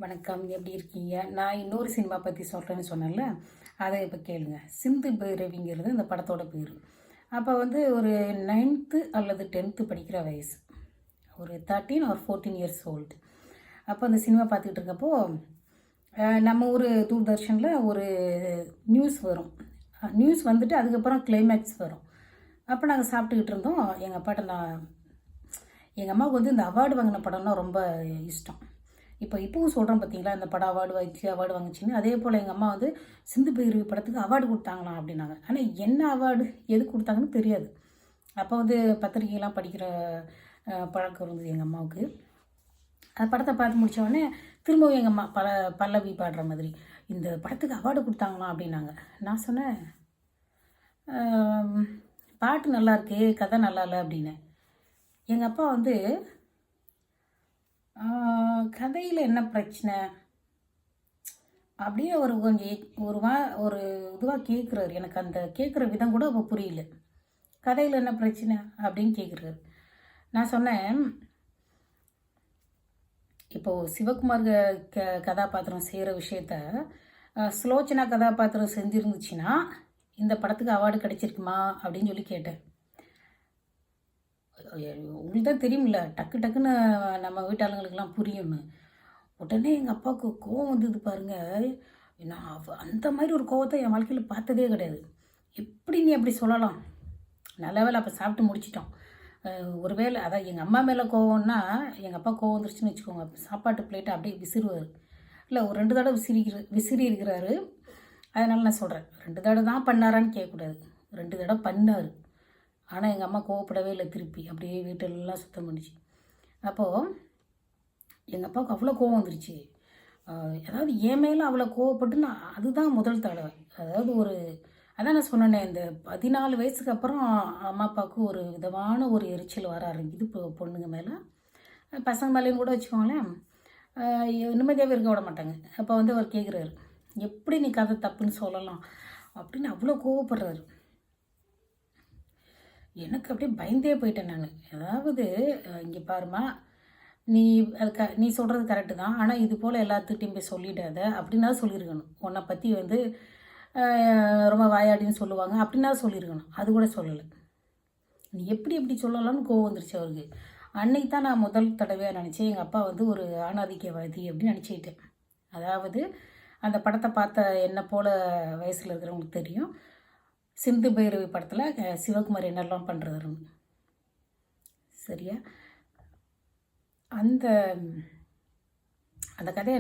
வணக்கம், எப்படி இருக்கீங்க? நான் இன்னொரு சினிமா பற்றி சொல்கிறேன்னு சொன்னேன்ல, அதை இப்போ கேளுங்க. சிந்து பைரவிங்கிறது இந்த படத்தோட பேர். அப்போ வந்து ஒரு 9th அல்லது 10th படிக்கிற வயசு. ஒரு 13 ஆர் 14 இயர்ஸ் ஓல்டு. அப்போ அந்த சினிமா பார்த்துக்கிட்டு இருக்கப்போ நம்ம ஊர் தூர்தர்ஷனில் ஒரு நியூஸ் வரும். நியூஸ் வந்துட்டு அதுக்கப்புறம் கிளைமேக்ஸ் வரும். அப்போ நாங்கள் சாப்பிட்டுக்கிட்டு இருந்தோம். எங்கள் அப்பாட்ட எங்கள் அம்மாவுக்கு வந்து இந்த அவார்டு வாங்கின படம்னா ரொம்ப இஷ்டம். இப்போவும் சொல்கிறேன் பார்த்தீங்களா, இந்த படம் அவார்டு வாங்கிச்சின்னு. அதே போல் எங்கள் அம்மா வந்து சிந்து பைரவி படத்துக்கு அவார்டு கொடுத்தாங்களாம் அப்படின்னாங்க. ஆனால் என்ன அவார்டு எதுக்கு கொடுத்தாங்கன்னு தெரியாது. அப்போ வந்து பத்திரிகைலாம் படிக்கிற பழக்கம் இருந்தது எங்கள் அம்மாவுக்கு. அந்த படத்தை பார்த்து முடித்தோடனே திரும்பவும் எங்கள் அம்மா பல்லவி பாடுற மாதிரி இந்த படத்துக்கு அவார்டு கொடுத்தாங்களாம் அப்படின்னாங்க. நான் சொன்னேன், பாட்டு நல்லா இருக்கு, கதை நல்லா இல்லை அப்படின்னேன். எங்கள் அப்பா வந்து கதையில் என்ன பிரச்சனை அப்படியே ஒரு கொஞ்சம் ஒரு இதுவாக கேட்குறாரு. எனக்கு அந்த கேட்குற விதம் கூட அப்போ புரியல. கதையில் என்ன பிரச்சனை அப்படின்னு கேட்குறாரு. நான் சொன்னேன், இப்போது சிவகுமார் கதாபாத்திரம் செய்கிற விஷயத்த சுலோச்சனா கதாபாத்திரம் செஞ்சுருந்துச்சுன்னா இந்த படத்துக்கு அவார்டு கிடைச்சிருக்குமா அப்படின்னு சொல்லி கேட்டேன். உங்களுக்கு தான் தெரியுமில்ல, டக்குன்னு நம்ம வீட்டாளுங்களுக்கெல்லாம் புரியும்னு. உடனே எங்கள் அப்பாவுக்கு கோவம் வந்தது பாருங்க. நான் அந்த மாதிரி ஒரு கோவத்தை என் வாழ்க்கையில் பார்த்ததே கிடையாது. எப்படி நீ அப்படி சொல்லலாம்? நல்ல வேலை அப்போ சாப்பிட்டு முடிச்சிட்டோம். ஒருவேளை அதான் எங்கள் அம்மா மேலே கோவம்னா எங்கள் அப்பா கோவம் வந்துருச்சுன்னு வச்சுக்கோங்க, சாப்பாட்டு பிளேட்டை அப்படியே விசிறுவார். இல்லை ஒரு 2 தடவை விசிறி இருக்கிறாரு. அதனால் நான் சொல்கிறேன், 2 தடவை தான் பண்ணாரான்னு கேட்கக்கூடாது, 2 தடவை பண்ணார். ஆனால் எங்கள் அம்மா கோவப்படவே இல்லை. திருப்பி அப்படியே வீட்டெல்லாம் சுத்தம் பண்ணிச்சு. அப்போது எங்கள் அப்பாவுக்கு அவ்வளோ கோவம் வந்துருச்சு. அதாவது என் மேலே அவ்வளோ கோவப்பட்டு அதுதான் முதல் தடவை. அதாவது அதான் நான் சொன்னேனே, இந்த 14 வயசுக்கு அப்புறம் அம்மா அப்பாவுக்கு ஒரு விதமான ஒரு எரிச்சல் வர ஆரம்பிக்குது பொண்ணுங்க மேலே. பசங்க மேலேயும் கூட வச்சுக்கோங்களேன், நிம்மதியாகவே இருக்க விட மாட்டாங்க. அப்போ வந்து அவர் கேட்குறாரு, எப்படி நீ கதை தப்புன்னு சொல்லலாம் அப்படின்னு அவ்வளோ கோவப்படுறாரு. எனக்கு அப்படியே பயந்தே போயிட்டேன் நான். அதாவது இங்கே பாருமா, நீ சொல்கிறது கரெக்டு தான், ஆனால் இது போல் எல்லாத்துக்கிட்டையும் போய் சொல்லிடாத அப்படின்னா சொல்லியிருக்கணும். உன்னை பற்றி வந்து ரொம்ப வாயாடின்னு சொல்லுவாங்க அப்படின்னா சொல்லியிருக்கணும். அது கூட சொல்லலை. நீ எப்படி சொல்லலாம்னு கோவம் வந்துருச்சு அவருக்கு. அன்னைக்கு தான் நான் முதல் தடவையாக நினச்சேன், எங்கள் அப்பா வந்து ஒரு ஆணாதிக்கவாதி அப்படின்னு நினச்சிக்கிட்டேன். அதாவது அந்த படத்தை பார்த்த என்னை போல் வயசில் இருக்கிறவங்களுக்கு தெரியும், சிந்து பைரவி படத்தில் சிவகுமார் என்னெல்லாம் பண்ணுறாருன்னு. சரியா? அந்த அந்த கதை